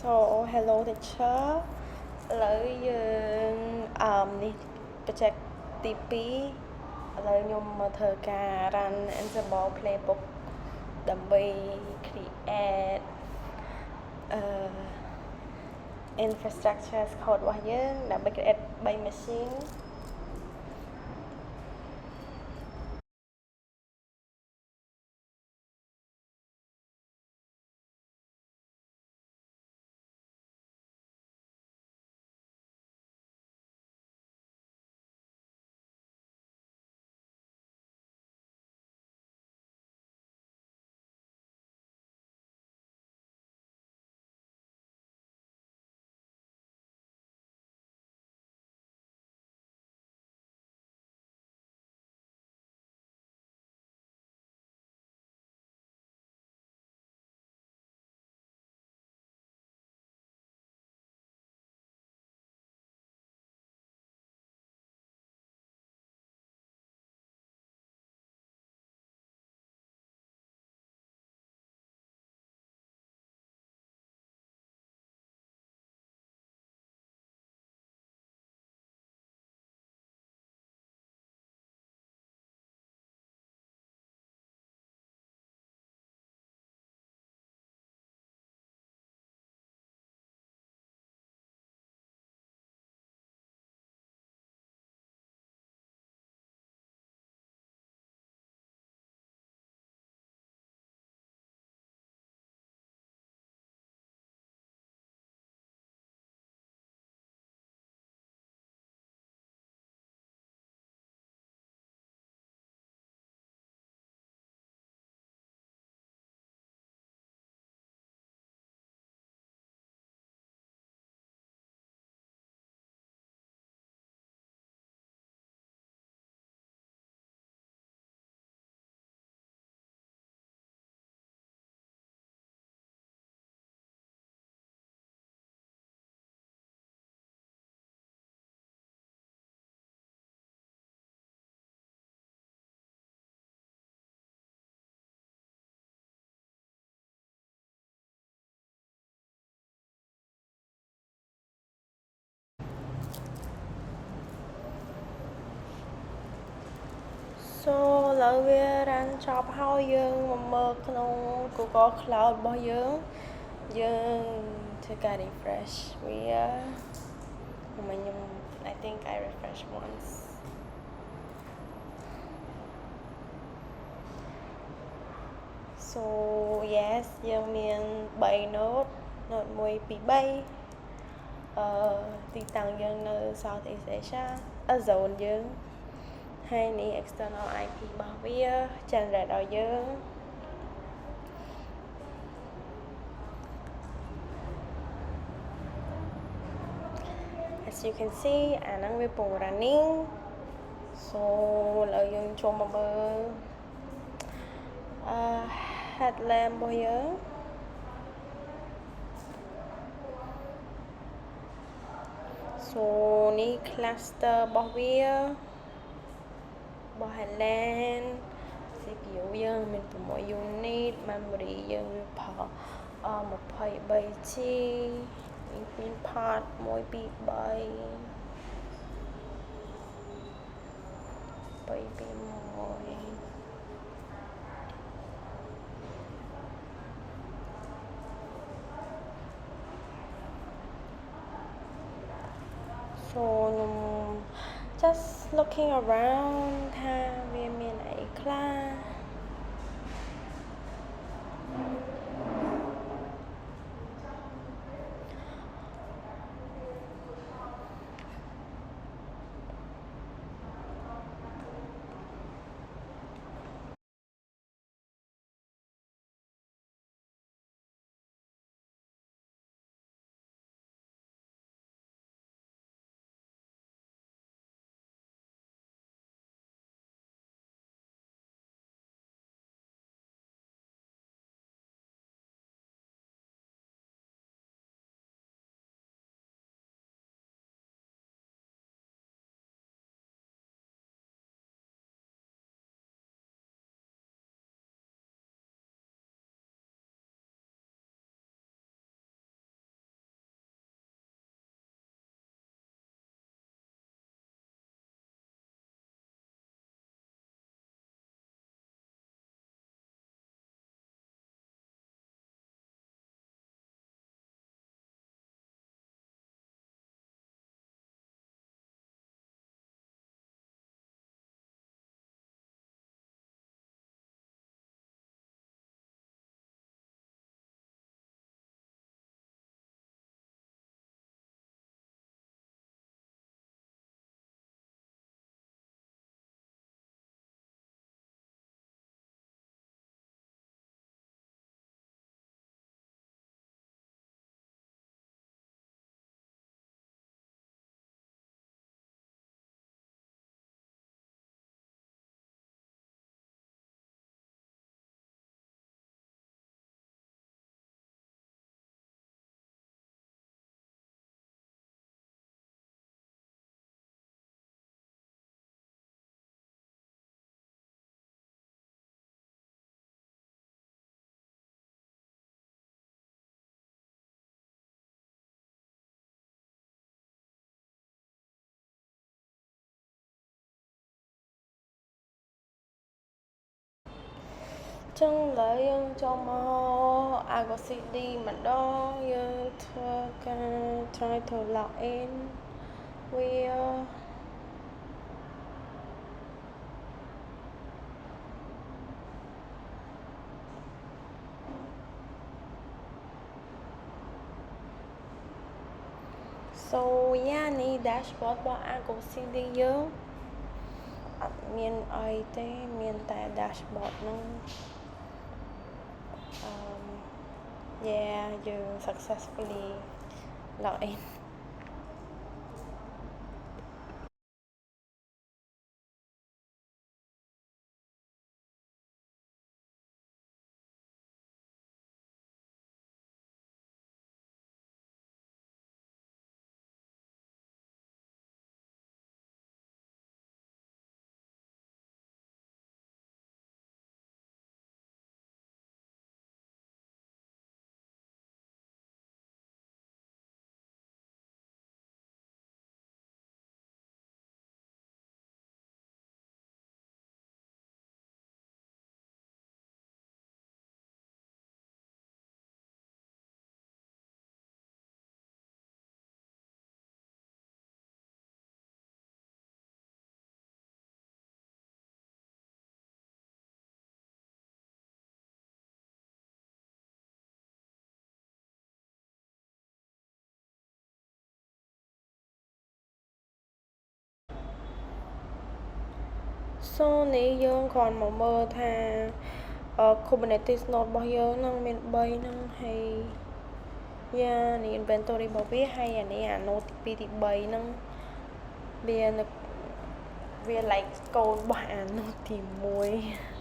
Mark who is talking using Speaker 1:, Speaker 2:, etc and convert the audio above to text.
Speaker 1: So hello teacher ឥឡូវយើងនេះ project ទី2ឥឡូវខ្ញុំមកធ្វើការ run Ansible playbook ដើម្បី create infrastructure as code របស់យើងដើម្បី create 3 machine so ឥឡូវវា run ចប់ហើយយើងមកមើលក្នុង Google Cloud របស់យើងធ្វើការ refresh វា I think I refresh once so yes យើងមាន3 node 1 2 3ទីតាំងយើងនៅ Southeast Asia zone យើងហើយនេះ external IP របស់វា generate ឲ្យយើង as you can see អាហ្នឹងវាពង running so ឥឡូវយើងចូលមកមើលheadlamp របស់យើង so នេះ cluster របស់វារបស់ headlamp CPU យើងមាន6 unit memory យើងវាផល 23G មាន part 1 2 3 so just looking around ថាវាមានអីខ្លះ ចឹងឡើយយើងចូលមក Argo CD ម្ដងយើងធ្វើការ try to log in វា So yeah នេះ dashboard របស់ Argo CD យើងអត់មានអីទេមានតែ dashboard ហ្នឹងyeah យើង successfully log in so នេះយើងគ្រាន់មកមើលថា Kubernetes node របស់យើងនឹងមាន3ហ្នឹងហើយយ៉ានេះ inventory របស់វាហើយអានេះ node ទី2ទី3ហ្នឹងវា like code របស់ node ទី1